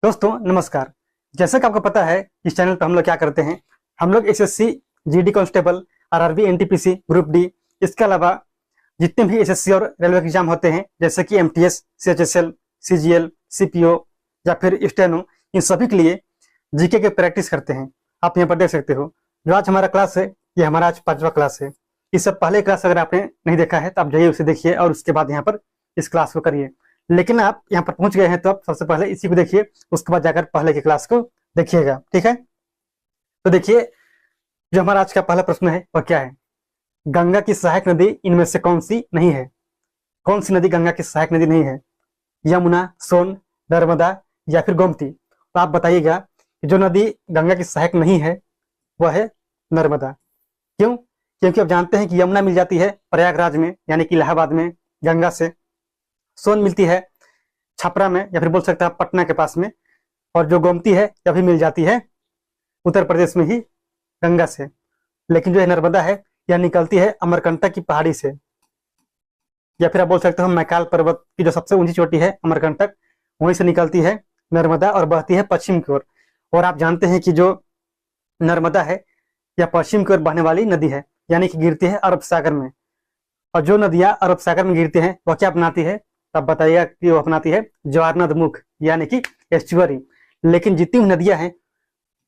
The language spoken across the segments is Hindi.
दोस्तों नमस्कार। जैसा कि आपको पता है इस चैनल पर हम लोग क्या करते हैं, हम लोग SSC, GD constable, RRB, NTPC, group D, इसके अलावा जितने भी एसएससी और रेलवे के एग्जाम होते हैं जैसे कि एमटीएस, सीएचएसएल, सीजीएल, सीपीओ या फिर स्टेनो, इन सभी के लिए जीके के प्रैक्टिस करते हैं। आप यहाँ पर देख सकते हो जो आज हमारा क्लास है, ये हमारा आज 5वां क्लास है। इससे पहले क्लास अगर आपने नहीं देखा है तो आप जाइए उसे देखिए और उसके बाद यहाँ पर इस क्लास को करिए। लेकिन आप यहाँ पर पहुंच गए हैं तो आप सबसे पहले इसी को देखिए, उसके बाद जाकर पहले की क्लास को देखिएगा, ठीक है। तो देखिए जो हमारा आज का पहला प्रश्न है वह क्या है, गंगा की सहायक नदी इनमें से कौन सी नहीं है। कौन सी नदी गंगा की सहायक नदी नहीं है, यमुना, सोन, नर्मदा या फिर गोमती। तो आप बताइएगा कि जो नदी गंगा की सहायक नहीं है वह है नर्मदा। क्यों? क्योंकि आप जानते हैं कि यमुना मिल जाती है प्रयागराज में यानी कि इलाहाबाद में गंगा से, सोन मिलती है छपरा में या फिर बोल सकते हैं पटना के पास में, और जो गोमती है यह भी मिल जाती है उत्तर प्रदेश में ही गंगा से। लेकिन जो है नर्मदा है यह निकलती है अमरकंटक की पहाड़ी से, या फिर आप बोल सकते हो मैकाल पर्वत की जो सबसे ऊंची चोटी है अमरकंटक, वहीं से निकलती है नर्मदा और बहती है पश्चिम की ओर। और आप जानते हैं कि जो नर्मदा है यह पश्चिम की ओर बहने वाली नदी है, यानी कि गिरती है अरब सागर में। और जो नदियां अरब सागर में गिरती हैं वह क्या अपनाती है, तब बताइएगा कि वो अपनाती है ज्वारनदमुख यानी कि एस्चुअरी। लेकिन जितनी भी नदियां हैं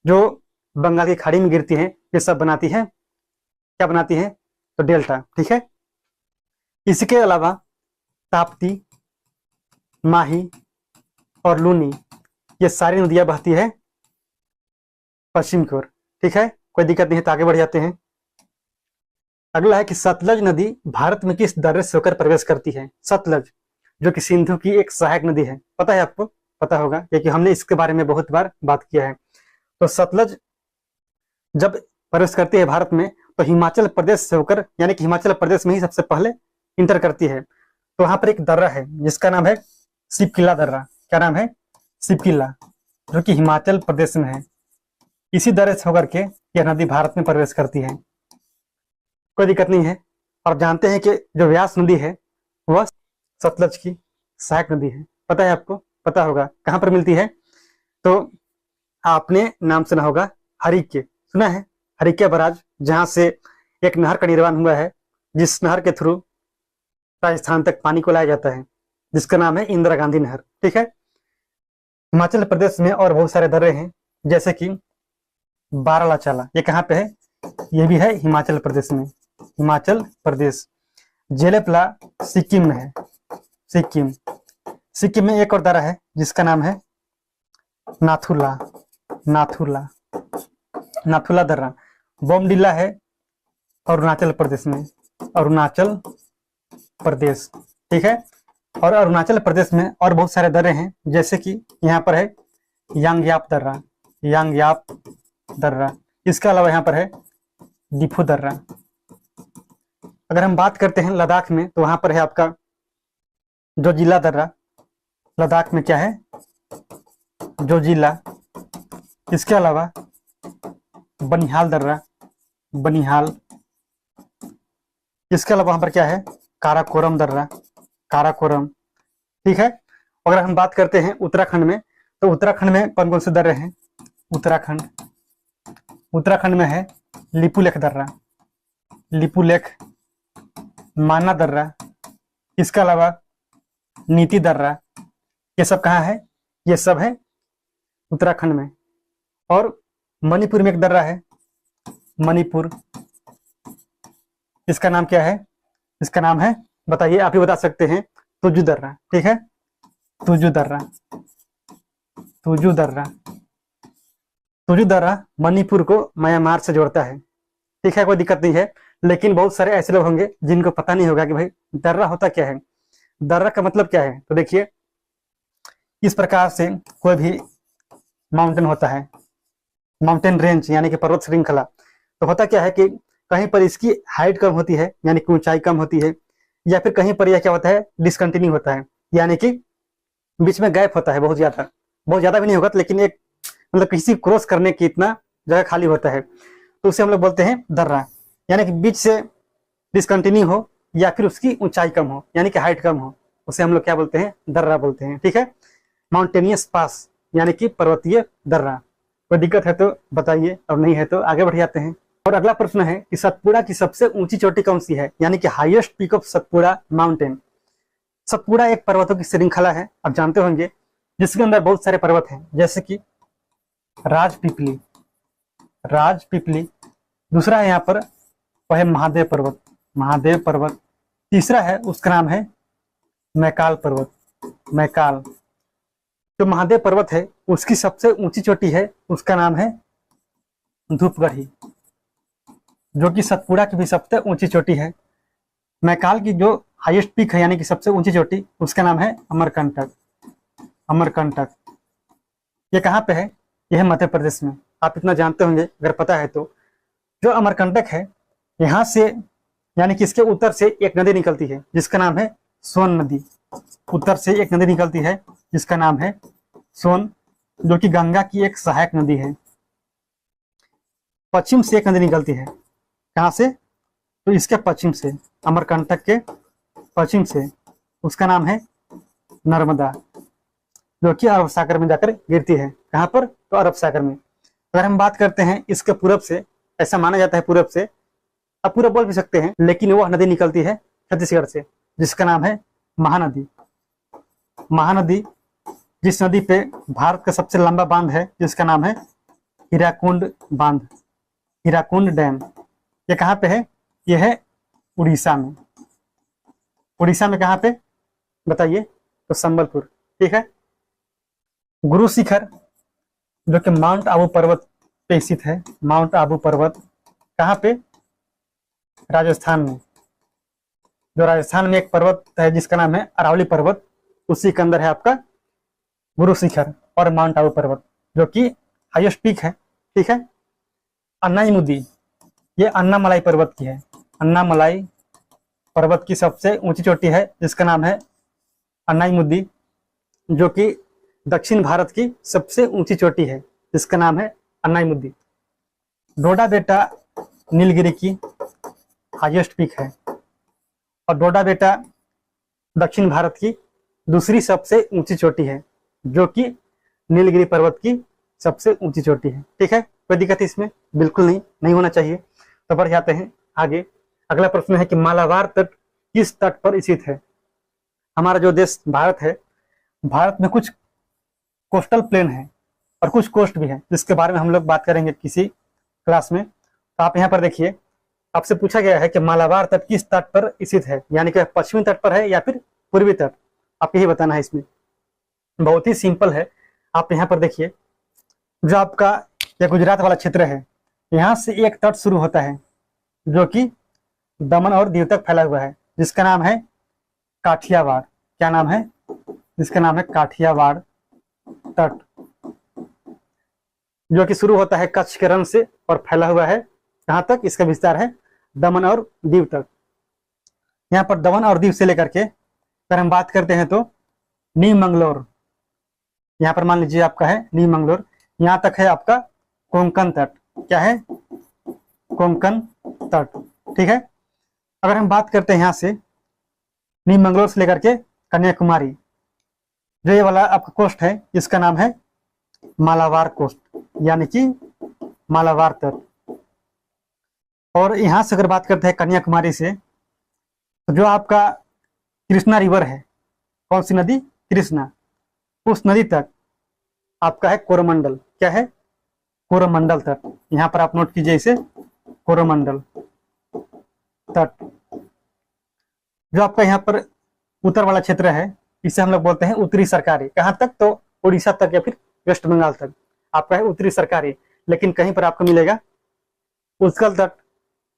जो बंगाल की खाड़ी में गिरती हैं ये सब बनाती है, क्या बनाती है, तो डेल्टा, ठीक है। इसके अलावा ताप्ती, माही और लूनी ये सारी नदियां बहती है पश्चिम की ओर, ठीक है। कोई दिक्कत नहीं है तो आगे बढ़ जाते हैं। अगला है कि सतलज नदी भारत में किस दर्रे से होकर प्रवेश करती है। सतलज जो कि सिंधु की एक सहायक नदी है, पता है आपको, पता होगा क्योंकि हमने इसके बारे में बहुत बार बात किया है। तो सतलज जब प्रवेश करती है भारत में तो हिमाचल प्रदेश से होकर, यानी कि हिमाचल प्रदेश में ही सबसे पहले इंटर करती है। तो वहां पर एक दर्रा है जिसका नाम है शिवकिला दर्रा। क्या नाम है? शिवकिला, जो कि हिमाचल प्रदेश में है। इसी दर्रे से होकर के यह नदी भारत में प्रवेश करती है, कोई दिक्कत नहीं है। और जानते हैं कि जो व्यास नदी है वह सतलज की सहायक नदी है, पता है आपको, पता होगा कहां पर मिलती है। तो आपने नाम सुना होगा हरिके, सुना है हरिके बराज, जहां से एक नहर का निर्माण हुआ है, जिस नहर के थ्रू राजस्थान तक पानी को लाया जाता है, जिसका नाम है इंदिरा गांधी नहर, ठीक है। हिमाचल प्रदेश में और बहुत सारे दर्रे हैं जैसे कि बारालाचाला, ये कहाँ पे है, ये भी है हिमाचल प्रदेश में, हिमाचल प्रदेश। जेलेपला सिक्किम में है, सिक्किम। सिक्किम में एक और दर्रा है जिसका नाम है नाथुला, नाथुला, नाथुला दर्रा। बोमडिला है अरुणाचल प्रदेश में, अरुणाचल प्रदेश, ठीक है। और अरुणाचल प्रदेश में और बहुत सारे दर्रे हैं जैसे कि यहाँ पर है यांगयाप दर्रा, यांगयाप दर्रा। इसके अलावा यहाँ पर है डिफू दर्रा। अगर हम बात करते हैं लद्दाख में तो वहां पर है आपका जोजिला दर्रा, लद्दाख में क्या है, जोजिला। इसके अलावा बनिहाल दर्रा, बनिहाल। इसके अलावा वहां पर क्या है, काराकोरम दर्रा, काराकोरम, ठीक है। अगर हम बात करते हैं उत्तराखंड में तो उत्तराखंड में कौन कौन से दर्रे हैं, उत्तराखंड, उत्तराखंड में है लिपुलेख दर्रा, लिपुलेख, माना दर्रा। इसके अलावा नीति दर्रा, ये सब कहाँ है, ये सब है उत्तराखंड में। और मणिपुर में एक दर्रा है, मणिपुर, इसका नाम क्या है, इसका नाम है, बताइए, आप ही बता सकते हैं, तुजु दर्रा, ठीक है, तुजु दर्रा, तुजु दर्रा। तुजु दर्रा मणिपुर को म्यांमार से जोड़ता है, ठीक है, कोई दिक्कत नहीं है। लेकिन बहुत सारे ऐसे लोग होंगे जिनको पता नहीं होगा कि भाई दर्रा होता क्या है, दर्रा का मतलब क्या है। तो देखिए इस प्रकार से कोई भी माउंटेन होता है, माउंटेन रेंज यानी कि पर्वत श्रृंखला, तो होता क्या है कि कहीं पर इसकी हाइट कम होती है यानी कि ऊंचाई कम होती है, या फिर कहीं पर यह क्या होता है, डिसकंटिन्यू होता है, यानी कि बीच में गैप होता है बहुत ज्यादा, बहुत ज्यादा भी नहीं होगा लेकिन एक मतलब किसी क्रॉस करने की इतना जगह खाली होता है, तो उसे हम लोग बोलते हैं दर्रा। यानी कि बीच से डिसकंटिन्यू हो या फिर उसकी ऊंचाई कम हो यानी कि हाइट कम हो, उसे हम लोग क्या बोलते हैं, दर्रा बोलते हैं, ठीक है। माउंटेनियस पास यानी कि पर्वतीय दर्रा। कोई दिक्कत है तो बताइए, और नहीं है तो आगे बढ़ जाते हैं। और अगला प्रश्न है कि सतपुड़ा की सबसे ऊंची चोटी कौन सी है, यानी कि highest peak of Satpura mountain. Satpura एक पर्वतों की श्रृंखला है, आप जानते होंगे, जिसके अंदर बहुत सारे पर्वत हैं, जैसे कि राजपीपली, राजपीपली। दूसरा है यहाँ पर वह है महादेव पर्वत, महादेव पर्वत। तीसरा है उसका नाम है मैकाल पर्वत, मैकाल। जो महादेव पर्वत है उसकी सबसे ऊंची चोटी है, उसका नाम है धूपगढ़ी, जो कि सतपुड़ा की भी सबसे ऊंची चोटी है। मैकाल की जो हाईएस्ट पीक है, यानी कि सबसे ऊंची चोटी, उसका नाम है अमरकंटक, अमरकंटक। ये कहाँ पे है? यह है मध्य प्रदेश में। आप इतना जानते होंगे अगर पता है तो। जो अमरकंटक है, यहाँ से यानी कि इसके उत्तर से एक नदी निकलती है जिसका नाम है सोन नदी। उत्तर से एक नदी निकलती है जिसका नाम है सोन, जो कि गंगा की एक सहायक नदी है। पश्चिम से एक नदी निकलती है, कहाँ से? तो इसके पश्चिम से, अमरकंटक के पश्चिम से, उसका नाम है नर्मदा, जो कि अरब सागर में जाकर गिरती है। कहाँ पर? तो अरब सागर में। अगर हम बात करते हैं इसके पूरब से, ऐसा माना जाता है पूरब से, अब पूरब बोल भी सकते हैं, लेकिन वह नदी निकलती है छत्तीसगढ़ से, जिसका नाम है महानदी, महानदी। जिस नदी पे भारत का सबसे लंबा बांध है, जिसका नाम है हीराकुंड बांध, हीराकुंड डैम। ये कहाँ पे है? ये है उड़ीसा में। उड़ीसा में कहाँ पे बताइए? तो संबलपुर। ठीक है। गुरु शिखर, जो कि माउंट आबू पर्वत पे स्थित है, माउंट आबू पर्वत कहाँ पे? राजस्थान में। जो राजस्थान में एक पर्वत है जिसका नाम है अरावली पर्वत, उसी के अंदर है आपका गुरु शिखर और माउंट आबू पर्वत, जो कि हाईएस्ट पीक है। ठीक है। अन्नाईमुदी, ये अन्नामलाई पर्वत की है, अन्नामलाई पर्वत की सबसे ऊंची चोटी है, जिसका नाम है अन्नाईमुदी, जो कि दक्षिण भारत की सबसे ऊंची चोटी है, जिसका नाम है अन्नाईमुदी। डोडा बेटा नीलगिरी की हाईएस्ट पीक है, और डोडा बेटा दक्षिण भारत की दूसरी सबसे ऊंची चोटी है, जो कि नीलगिरी पर्वत की सबसे ऊंची चोटी है। ठीक है। कोई दिक्कत इसमें? बिल्कुल नहीं, नहीं होना चाहिए। तो बढ़ जाते हैं आगे। अगला प्रश्न है कि मालाबार तट किस तट पर स्थित है? हमारा जो देश भारत है, भारत में कुछ कोस्टल प्लेन है और कुछ कोस्ट भी है, जिसके बारे में हम लोग बात करेंगे किसी क्लास में। तो आप यहाँ पर देखिए, आपसे पूछा गया है कि मालाबार तट किस तट पर स्थित है, यानी कि पश्चिमी तट पर है या फिर पूर्वी तट, आप यही बताना है। इसमें बहुत ही सिंपल है। आप यहाँ पर देखिए, जो आपका यह गुजरात वाला क्षेत्र है, यहाँ से एक तट शुरू होता है जो कि दमन और दीव तक फैला हुआ है, जिसका नाम है काठियावाड़। क्या नाम है? जिसका नाम है काठियावाड़ तट, जो कि शुरू होता है कच्छ के रण से और फैला हुआ है कहाँ तक? इसका विस्तार है दमन और दीव तक। यहाँ पर दमन और दीव से लेकर के अगर हम बात करते हैं तो नीम मंगलोर, यहाँ पर मान लीजिए आपका है नीम मंगलोर, यहाँ तक है आपका कोंकण तट। क्या है? कोंकण तट। ठीक है। अगर हम बात करते हैं यहाँ से नीम मंगलोर से लेकर के कन्याकुमारी, जो ये वाला आपका कोस्ट है, इसका नाम है मालाबार कोस्ट, यानी कि मालाबार तट। और यहाँ से अगर बात करते हैं कन्याकुमारी से, तो जो आपका कृष्णा रिवर है, कौन सी नदी? कृष्णा, उस नदी तक आपका है कोरोमंडल। क्या है? कोरोमंडल तट। यहाँ पर आप नोट कीजिए इसे, कोरोमंडल तट। जो आपका यहाँ पर उत्तर वाला क्षेत्र है, इसे हम लोग बोलते हैं उत्तरी सरकारी। कहाँ तक? तो उड़ीसा तक या फिर वेस्ट बंगाल तक आपका है उत्तरी सरकारी। लेकिन कहीं पर आपको मिलेगा उत्कल तट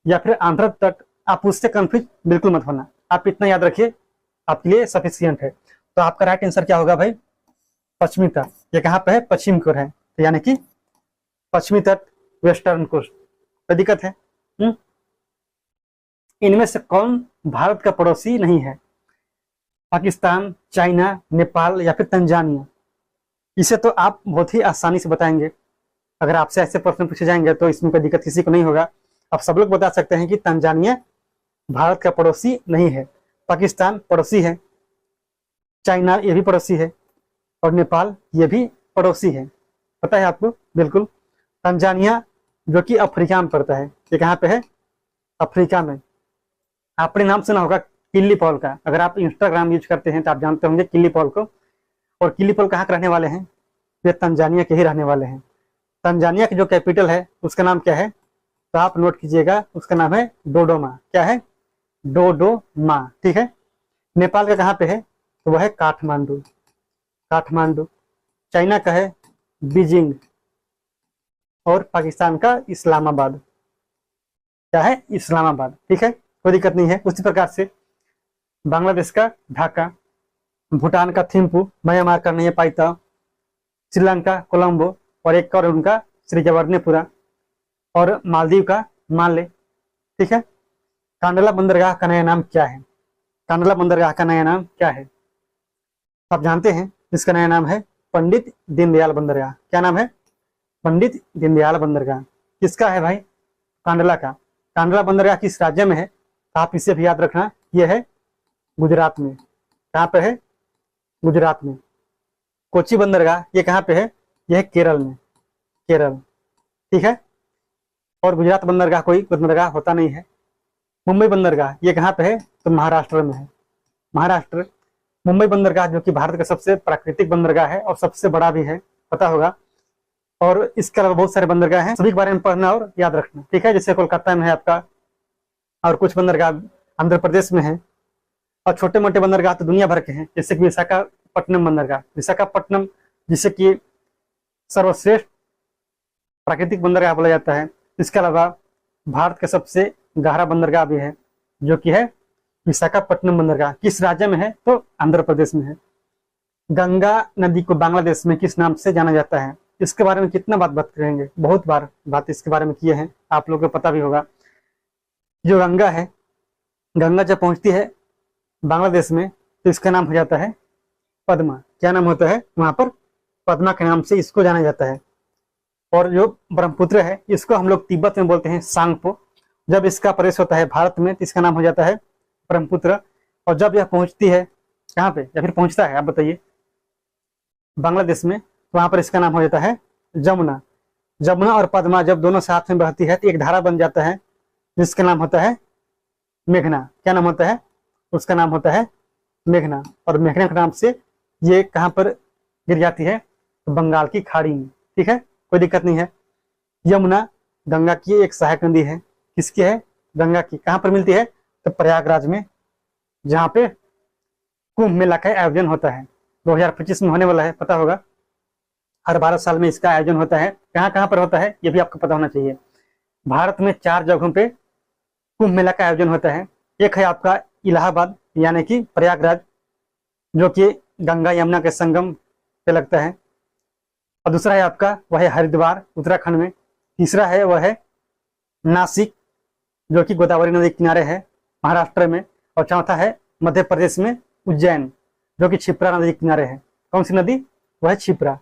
या फिर आंध्र तट। आप उससे कंफ्यूज बिल्कुल मत होना, आप इतना याद रखिए, आपके लिए सफिशियंट है। तो आपका राइट आंसर क्या होगा भाई? पश्चिमी तट। ये कहाँ पे है? पश्चिम की ओर है, तो यानी कि पश्चिमी तट, वेस्टर्न कोस्ट। कोई दिक्कत है? इनमें से कौन भारत का पड़ोसी नहीं है? पाकिस्तान, चाइना, नेपाल या फिर तंजानिया? इसे तो आप बहुत ही आसानी से बताएंगे। अगर आपसे ऐसे प्रश्न पूछे जाएंगे तो इसमें कोई दिक्कत किसी को नहीं होगा। आप सब लोग बता सकते हैं कि तंजानिया भारत का पड़ोसी नहीं है, पाकिस्तान पड़ोसी है, चाइना ये भी पड़ोसी है, और नेपाल ये भी पड़ोसी है, पता है आपको? बिल्कुल, तंजानिया जो कि अफ्रीका में पड़ता है। ये कहाँ पे है? अफ्रीका में। आपने नाम सुना होगा किल्ली पॉल का, अगर आप इंस्टाग्राम यूज करते हैं तो आप जानते होंगे किल्ली पॉल को। और किल्ली पॉल कहाँ के रहने वाले हैं? ये तंजानिया के ही रहने वाले हैं। तंजानिया की जो कैपिटल है उसका नाम क्या है? तो आप नोट कीजिएगा, उसका नाम है डोडोमा। क्या है? डोडोमा, ठीक है। नेपाल का कहाँ पे है? तो वह है काठमांडू, काठमांडू। चाइना का है बीजिंग, और पाकिस्तान का इस्लामाबाद। क्या है? इस्लामाबाद, ठीक है, कोई दिक्कत नहीं है। उसी प्रकार से बांग्लादेश का ढाका, भूटान का थिम्पू, म्यांमार का नयपाइता, श्रीलंका कोलंबो, और एक और उनका श्रीजवर्णेपुरा, और मालदीव का माले, ठीक है। कांडला बंदरगाह का नया नाम क्या है? कांडला बंदरगाह का नया नाम क्या है? आप जानते हैं इसका नया नाम है पंडित दीनदयाल बंदरगाह। क्या नाम है? पंडित दीनदयाल बंदरगाह। किसका है भाई? कांडला का। कांडला बंदरगाह किस राज्य में है? तो आप इसे भी याद रखना, यह है गुजरात में। कहाँ पे है? गुजरात में। कोची बंदरगाह ये कहाँ पे है? यह है केरल में, केरल, ठीक है। और गुजरात बंदरगाह कोई बंदरगाह होता नहीं है। मुंबई बंदरगाह ये कहाँ पे है? तो महाराष्ट्र में है, महाराष्ट्र। मुंबई बंदरगाह जो कि भारत का सबसे प्राकृतिक बंदरगाह है और सबसे बड़ा भी है, पता होगा। और इसके अलावा बहुत सारे बंदरगाह हैं, सभी के बारे में पढ़ना और याद रखना, ठीक है। जैसे कोलकाता में है आपका, और कुछ बंदरगाह आंध्र प्रदेश में है, और छोटे मोटे बंदरगाह तो दुनिया भर के हैं, जैसे कि विशाखापट्टनम बंदरगाह। विशाखापट्टनम जिसे कि सर्वश्रेष्ठ प्राकृतिक बंदरगाह बोला जाता है। इसके अलावा भारत का सबसे गहरा बंदरगाह भी है, जो कि है विशाखापट्टनम बंदरगाह। किस राज्य में है? तो आंध्र प्रदेश में है। गंगा नदी को बांग्लादेश में किस नाम से जाना जाता है? इसके बारे में कितना बात करेंगे, बहुत बार बात इसके बारे में किए हैं, आप लोगों को पता भी होगा। जो गंगा है, गंगा जब पहुंचती है बांग्लादेश में तो इसका नाम हो जाता है पद्मा। क्या नाम होता है वहां पर? पद्मा के नाम से इसको जाना जाता है। और जो ब्रह्मपुत्र है इसको हम लोग तिब्बत में बोलते हैं सांगपो। जब इसका प्रवेश होता है भारत में तो इसका नाम हो जाता है ब्रह्मपुत्र। और जब यह पहुंचती है कहाँ पे, या फिर पहुंचता है आप बताइए, बांग्लादेश में, तो वहां पर इसका नाम हो जाता है जमुना। जमुना और पद्मा जब दोनों साथ में बहती है तो एक धारा बन जाता है, जिसका नाम होता है मेघना। क्या नाम होता है? उसका नाम होता है मेघना। और मेघना के नाम से ये कहाँ पर गिर जाती है? तो बंगाल की खाड़ी में, ठीक है, कोई दिक्कत नहीं है। यमुना गंगा की एक सहायक नदी है। किसकी है? गंगा की। कहाँ पर मिलती है? तो प्रयागराज में, जहाँ पे कुंभ मेला का आयोजन होता है, 2025 में होने वाला है, पता होगा। हर 12 साल में इसका आयोजन होता है। कहाँ कहाँ पर होता है ये भी आपको पता होना चाहिए। भारत में 4 जगहों पे कुंभ मेला का आयोजन होता है। एक है आपका इलाहाबाद यानी कि प्रयागराज, जो कि गंगा यमुना के संगम पे लगता है। और दूसरा है आपका वह है हरिद्वार उत्तराखंड में। तीसरा है वह है नासिक, जो कि गोदावरी नदी के किनारे है महाराष्ट्र में। और चौथा है मध्य प्रदेश में उज्जैन, जो कि क्षिप्रा नदी के किनारे है। कौन सी नदी? वह है क्षिप्रा,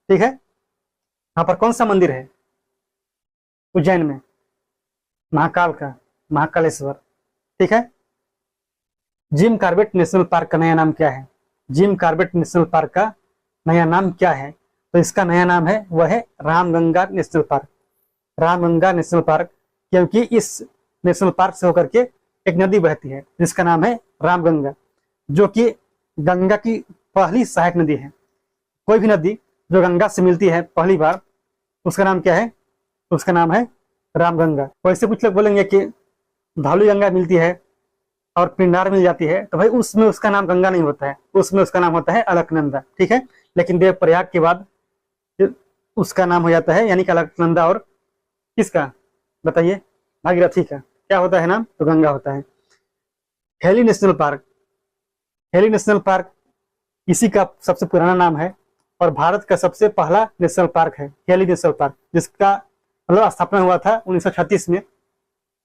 ठीक है। वहां पर कौन सा मंदिर है? उज्जैन में महाकाल का, महाकालेश्वर, ठीक है। जिम कॉर्बेट नेशनल पार्क का नया नाम क्या है? जिम कॉर्बेट नेशनल पार्क का नया नाम क्या है? तो इसका नया नाम है वह है Ramganga national park. Ramganga national park, क्योंकि इस नेशनल पार्क से होकर के एक नदी बहती है जिसका नाम है रामगंगा, जो कि गंगा की पहली सहायक नदी है। कोई भी नदी जो गंगा से मिलती है पहली बार, उसका नाम क्या है? उसका नाम है रामगंगा। वैसे कुछ लोग बोलेंगे कि भालू गंगा मिलती है और पिंडार मिल जाती है, तो भाई उसमें उसका नाम गंगा नहीं होता है, उसमें उसका नाम होता है अलकनंदा, ठीक है। लेकिन देवप्रयाग के बाद उसका नाम हो जाता है यानी कि अलकनंदा। और किसका बताइए? भागीरथी का क्या होता है नाम? तो गंगा होता है। Heli national park, heli national park इसी का सबसे पुराना नाम है और भारत का सबसे पहला नेशनल पार्क है हेली नेशनल पार्क, जिसका मतलब स्थापना हुआ था 1936 में।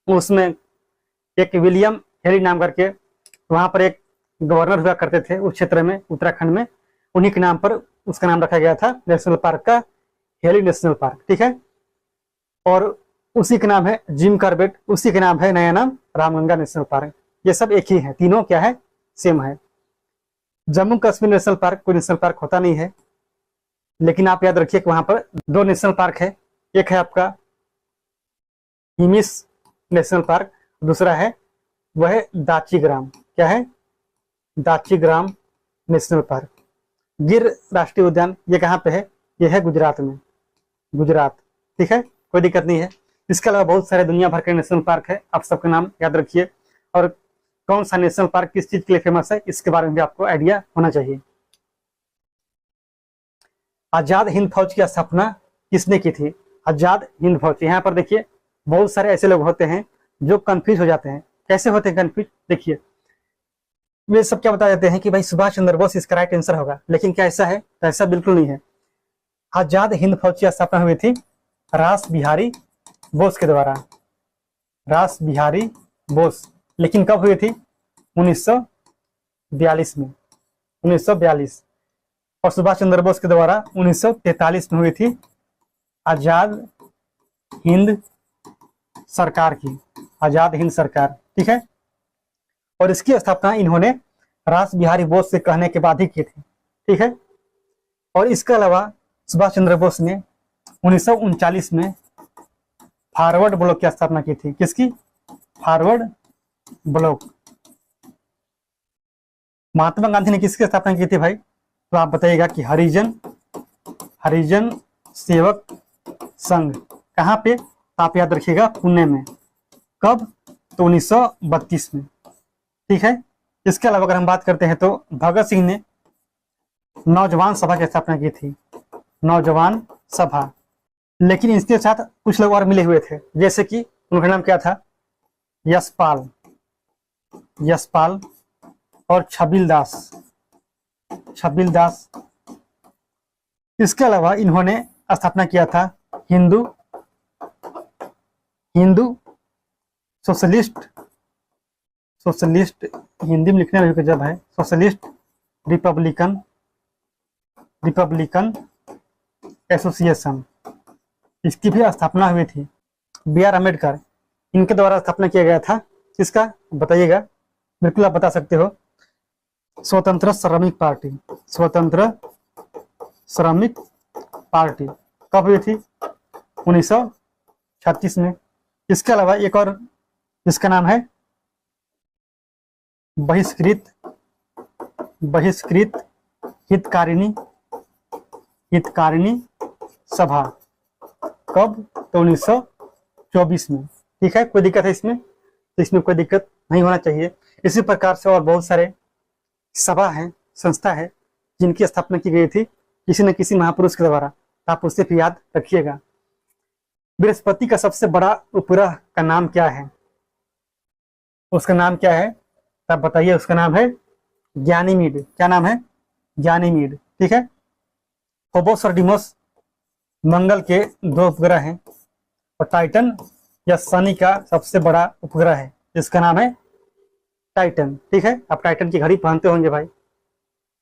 उसमें एक विलियम हेली नाम करके वहां पर एक गवर्नर हुआ करते थे उस क्षेत्र में, उत्तराखंड में। उन्हीं के नाम पर उसका नाम रखा गया था नेशनल पार्क का, हेली नेशनल पार्क, ठीक है। और उसी का नाम है जिम कॉर्बेट, उसी का नाम है नया नाम रामगंगा नेशनल पार्क। ये सब एक ही है, तीनों क्या है? सेम है। जम्मू कश्मीर नेशनल पार्क कोई नेशनल पार्क होता नहीं है, लेकिन आप याद रखिए कि वहां पर 2 नेशनल पार्क है। एक है आपका हिमिस नेशनल पार्क, दूसरा है वह है दाचीग्राम। क्या है? दाचीग्राम नेशनल पार्क। गिर राष्ट्रीय उद्यान ये कहाँ पे है? ये है गुजरात में, गुजरात। ठीक है, कोई दिक्कत नहीं है। इसके अलावा बहुत सारे दुनिया भर के नेशनल पार्क है, आप सबका नाम याद रखिए। और कौन सा नेशनल पार्क किस चीज के लिए फेमस है, इसके बारे में भी आपको आइडिया होना चाहिए। आजाद हिंद फौज की स्थापना किसने की थी? आजाद हिंद फौज, यहाँ पर देखिए बहुत सारे ऐसे लोग होते हैं जो कंफ्यूज हो जाते हैं। कैसे होते हैं कंफ्यूज? देखिए वे सब क्या बता जाते हैं कि भाई सुभाष चंद्र बोस इसका राइट आंसर होगा, लेकिन क्या ऐसा है? तो ऐसा बिल्कुल नहीं है। आजाद हिंद फौज की स्थापना हुई थी रास बिहारी बोस के द्वारा, रास बिहारी बोस। लेकिन कब हुई थी? 1942 में, 1942। और सुभाष चंद्र बोस के द्वारा 1943 में हुई थी आजाद हिंद सरकार की, आजाद हिंद सरकार। ठीक है, और इसकी स्थापना इन्होंने रास बिहारी बोस से कहने के बाद ही की थी। ठीक है, और इसके अलावा सुभाष चंद्र बोस ने 1939 में फॉरवर्ड ब्लॉक की स्थापना की थी। किसकी? Forward block. महात्मा गांधी ने किसकी स्थापना की थी भाई? तो आप बताइएगा कि हरिजन, हरिजन सेवक संघ। कहाँ पे? आप याद रखिएगा पुणे में। कब? तो 1932 में। ठीक है, इसके अलावा अगर हम बात करते हैं तो भगत सिंह ने नौजवान सभा की स्थापना की थी, नौजवान सभा। लेकिन इसके साथ कुछ लोग और मिले हुए थे, जैसे कि उनका नाम क्या था? यशपाल, यशपाल और छबिल दास, छबिल दास। इसके अलावा इन्होंने स्थापना किया था हिंदू, हिंदू सोशलिस्ट, सोशलिस्ट हिंदी में लिखने वाले जब है सोशलिस्ट रिपब्लिकन, रिपब्लिकन एसोसिएशन, इसकी भी स्थापना हुई थी। B.R. अम्बेडकर, इनके द्वारा स्थापना किया गया था। किसका? बताइएगा, बिल्कुल आप बता सकते हो। स्वतंत्र श्रमिक पार्टी, स्वतंत्र श्रमिक पार्टी। कब हुई थी? 1936 में। इसके अलावा एक और जिसका नाम है बहिष्कृत, बहिष्कृत हितकारिणी, हितकारिणी सभा। कब? तो 1924 में। ठीक है, कोई दिक्कत है इसमें? तो इसमें कोई दिक्कत नहीं होना चाहिए। इसी प्रकार से और बहुत सारे सभा है, संस्था है, जिनकी स्थापना की गई थी किसी न किसी महापुरुष के द्वारा। आप उससे भी याद रखिएगा। बृहस्पति का सबसे बड़ा उपग्रह का नाम क्या है? उसका नाम क्या है? आप बताइए। उसका नाम है गैनीमीड। क्या नाम है? गैनीमीड। ठीक है, फोबोस और डिमोस मंगल के 2 उपग्रह हैं, और टाइटन या शनि का सबसे बड़ा उपग्रह है, जिसका नाम है टाइटन। ठीक है, आप टाइटन की घड़ी पहनते होंगे भाई,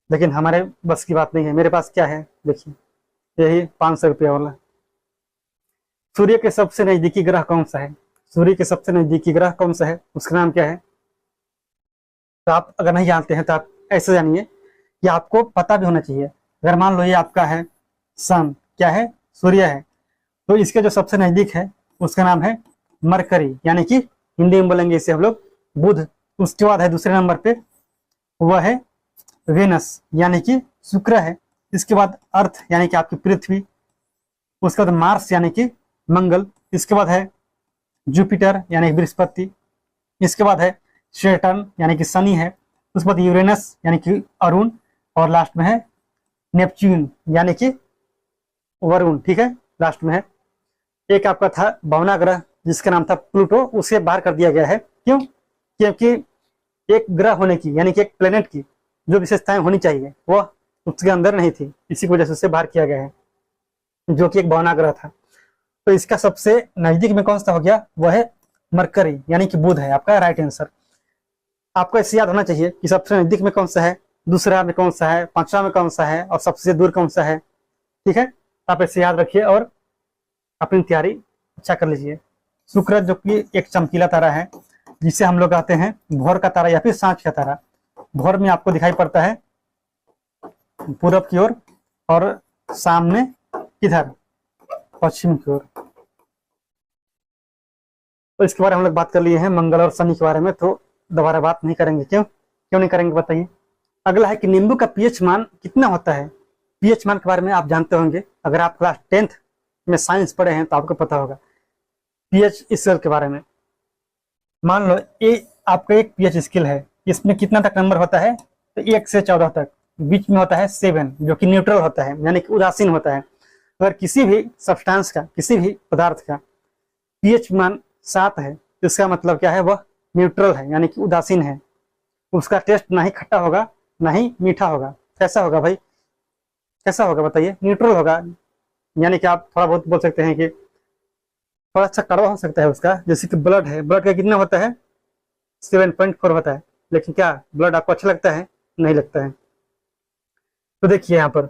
लेकिन हमारे बस की बात नहीं है। मेरे पास क्या है? देखिए, यही 500 रुपया वाला। सूर्य के सबसे नजदीकी ग्रह कौन सा है? सूर्य के सबसे नजदीकी ग्रह कौन सा है? उसका नाम क्या है? तो आप अगर नहीं जानते हैं तो आप ऐसे जानिए कि आपको पता भी होना चाहिए। अगर मान लो ये आपका है सन, क्या है? सूर्य है, तो इसके जो सबसे नजदीक है उसका नाम है मरकरी, यानी कि हिंदी में बोलेंगे इसे हम लोग बुध। उसके बाद है दूसरे नंबर पे वह है वेनस, यानी कि शुक्र है। इसके बाद अर्थ यानी कि आपकी पृथ्वी। उसके बाद मार्स यानी कि मंगल। इसके बाद है जुपिटर यानी बृहस्पति। इसके बाद है सैटर्न यानी कि शनि है। उसके बाद यूरेनस यानी कि अरुण, और लास्ट में है नेपच्यून यानी कि वरुण। ठीक है, लास्ट में है। एक आपका था बवना ग्रह जिसका नाम था प्लूटो, उसे बाहर कर दिया गया है। क्यों? क्योंकि एक ग्रह होने की यानी कि एक प्लेनेट की जो विशेषताएं होनी चाहिए वह उसके अंदर नहीं थी, इसी की वजह से उसे बाहर किया गया है, जो कि एक बवना ग्रह था। तो इसका सबसे नजदीक में कौन सा हो गया? वह है मरकरी यानी कि बुध है आपका राइट आंसर। आपको ऐसे याद होना चाहिए कि सबसे नजदीक में कौन सा है, दूसरा में कौन सा है, पांचवा में कौन सा है, और सबसे दूर कौन सा है। ठीक है, आप ऐसे याद रखिए और अपनी तैयारी अच्छा कर लीजिए। शुक्र जो कि एक चमकीला तारा है, जिसे हम लोग कहते हैं भोर का तारा या फिर सांझ का तारा। भोर में आपको दिखाई पड़ता है पूरब की ओर, और सामने किधर, पश्चिम की ओर। तो इसके बारे में हम लोग बात कर लिए हैं मंगल और शनि के बारे में, तो दोबारा बात नहीं करेंगे। क्यों क्यों नहीं करेंगे बताइए। अगला है कि नींबू का पीएच मान कितना होता है। पीएच मान के बारे में आप जानते होंगे, अगर आप क्लास 10th में साइंस पढ़े हैं तो आपको पता होगा पीएच स्केल के बारे में। मान लो ये आपका एक पीएच स्केल है, इसमें कितना तक नंबर होता है, तो 1 से 14 तक, बीच में होता है 7 जो कि न्यूट्रल होता है, यानी कि उदासीन होता है। अगर किसी भी सब्सटेंस का, किसी भी पदार्थ का पीएच मान 7 है तो इसका मतलब क्या है, वह न्यूट्रल है, यानी कि उदासीन है। उसका टेस्ट ना ही खट्टा होगा ना ही मीठा होगा। कैसा होगा भाई, कैसा होगा बताइए, न्यूट्रल होगा। यानी कि आप थोड़ा बहुत बोल सकते हैं कि थोड़ा सा कड़वा हो सकता है उसका, जैसे कि ब्लड है, ब्लड का कितना होता है, 7.4 होता है, लेकिन क्या ब्लड आपको अच्छा लगता है, नहीं लगता है। तो देखिए यहाँ पर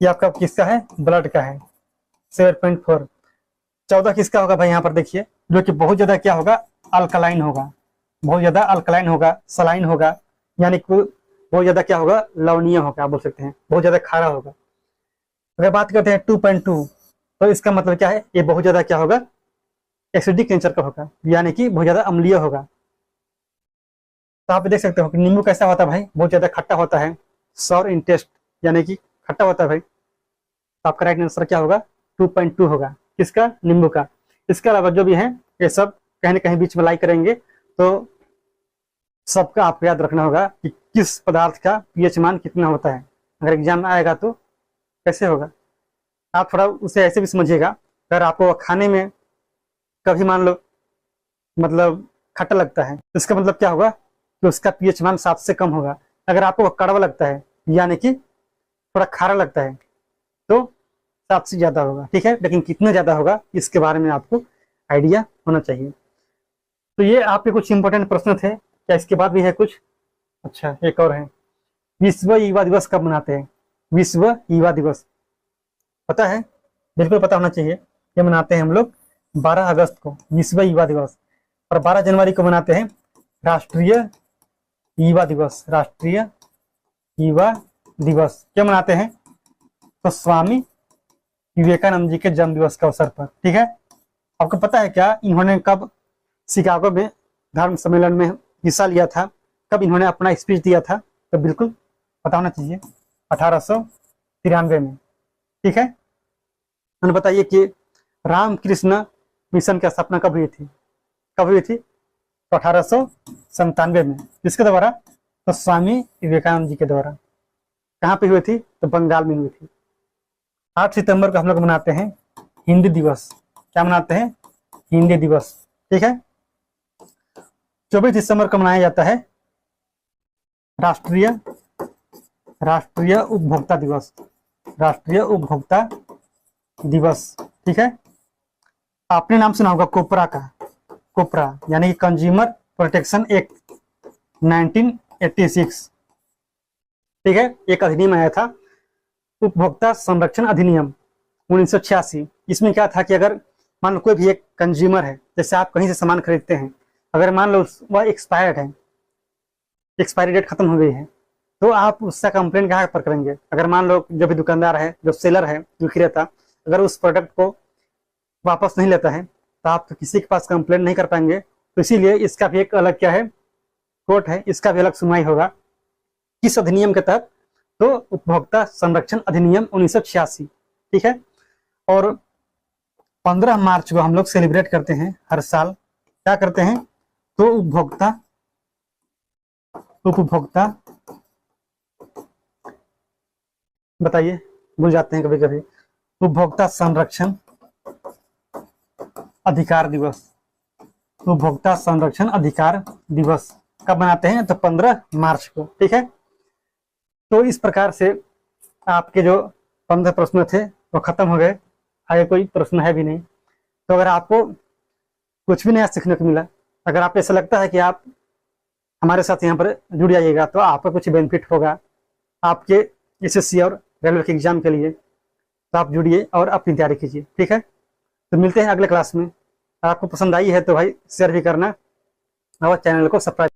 ये आपका किसका है, ब्लड का है 7.4। 14 किसका होगा भाई, यहाँ पर देखिए, जो कि बहुत ज्यादा क्या होगा, अल्कलाइन होगा, बहुत ज्यादा अल्कलाइन होगा, सलाइन होगा, यानी कि बहुत ज्यादा क्या होगा, लवणीय होगा, आप बोल सकते हैं बहुत ज्यादा खारा होगा। अगर बात करते हैं 2.2, तो इसका मतलब क्या है, ये बहुत ज्यादा क्या होगा, एसिडिक नेचर का होगा, यानी कि बहुत ज्यादा अम्लीय होगा। तो आप देख सकते हो कि नींबू कैसा होता है भाई, बहुत ज्यादा खट्टा होता है, सॉर इन टेस्ट, यानी कि खट्टा होता है भाई। तो आपका राइट आंसर क्या होगा, 2.2 होगा, किसका, नींबू का। इसके अलावा जो भी है ये सब कहीं ना कहीं बीच में लाई करेंगे, तो सबका आपको याद रखना होगा कि किस पदार्थ का पीएच मान कितना होता है। अगर एग्जाम में आएगा तो कैसे होगा, आप थोड़ा उसे ऐसे भी समझिएगा। अगर आपको खाने में कभी मान लो मतलब खट्टा लगता है, तो इसका मतलब क्या होगा कि उसका पीएच मान 7 से कम होगा। अगर आपको कड़वा लगता है, यानी कि थोड़ा खारा लगता है, तो 7 से ज्यादा होगा, ठीक है। लेकिन कितना ज्यादा होगा इसके बारे में आपको आइडिया होना चाहिए। तो ये आपके कुछ इंपॉर्टेंट प्रश्न थे, क्या इसके बाद भी है कुछ। अच्छा एक और है, विश्व युवा दिवस कब मनाते हैं। विश्व युवा दिवस पता है, बिल्कुल पता होना चाहिए। ये मनाते हैं हम लोग 12 अगस्त को विश्व युवा दिवस, और 12 जनवरी को मनाते हैं राष्ट्रीय युवा दिवस। राष्ट्रीय युवा दिवस क्यों मनाते हैं, तो स्वामी विवेकानंद जी के जन्म दिवस के अवसर पर, ठीक है। आपको पता है क्या, इन्होंने कब शिकागो में धर्म सम्मेलन में हिस्सा लिया था, कब इन्होंने अपना स्पीच दिया था, तो बिल्कुल पता होना चाहिए 1893 में, ठीक है। उन्होंने बताइए कि रामकृष्ण मिशन की स्थापना कब हुई थी, कब हुई थी, तो 1897 में। किसके द्वारा, तो स्वामी विवेकानंद जी के द्वारा। कहाँ पे हुई थी, तो बंगाल में हुई थी। 8 सितंबर को हम लोग मनाते हैं हिंदी दिवस। क्या मनाते हैं, हिंदी दिवस, ठीक है। 24 दिसंबर को मनाया जाता है राष्ट्रीय उपभोक्ता दिवस। राष्ट्रीय उपभोक्ता दिवस, ठीक है। आपने नाम सुना होगा कोपरा का, कोपरा यानी कि कंज्यूमर प्रोटेक्शन एक्ट 1986, ठीक है। एक अधिनियम आया था, उपभोक्ता संरक्षण अधिनियम 1986। इसमें क्या था कि अगर मान लो कोई भी एक कंज्यूमर है, जैसे आप कहीं से सामान खरीदते हैं, अगर मान लो वह एक्सपायर्ड है, एक्सपायरी डेट खत्म हो गई है, तो आप उसका कंप्लेन कहाँ पर करेंगे। अगर मान लो जो भी दुकानदार है, जो सेलर है, विक्रेता, अगर उस प्रोडक्ट को वापस नहीं लेता है, तो आप तो किसी के पास कंप्लेन नहीं कर पाएंगे। तो इसीलिए इसका भी एक अलग क्या है, कोर्ट है, इसका भी अलग सुनवाई होगा। किस अधिनियम के तहत, तो उपभोक्ता संरक्षण अधिनियम 1986, ठीक है। और 15 मार्च को हम लोग सेलिब्रेट करते हैं हर साल, क्या करते हैं, तो उपभोक्ता बताइए, भूल जाते हैं कभी कभी, उपभोक्ता संरक्षण अधिकार दिवस। उपभोक्ता संरक्षण अधिकार दिवस कब मनाते हैं, तो 15 मार्च को, ठीक है। तो इस प्रकार से आपके जो 15 प्रश्न थे वो खत्म हो गए, आगे कोई प्रश्न है भी नहीं। तो अगर आपको कुछ भी नया सीखने को मिला, अगर आपको ऐसा लगता है कि आप हमारे साथ यहाँ पर जुड़ जाइएगा, तो आपका कुछ बेनिफिट होगा आपके एसएससी और रेलवे के एग्जाम के लिए, तो आप जुड़िए और अपनी तैयारी कीजिए, ठीक है। तो मिलते हैं अगले क्लास में। आपको पसंद आई है तो भाई शेयर भी करना और चैनल को सब्सक्राइब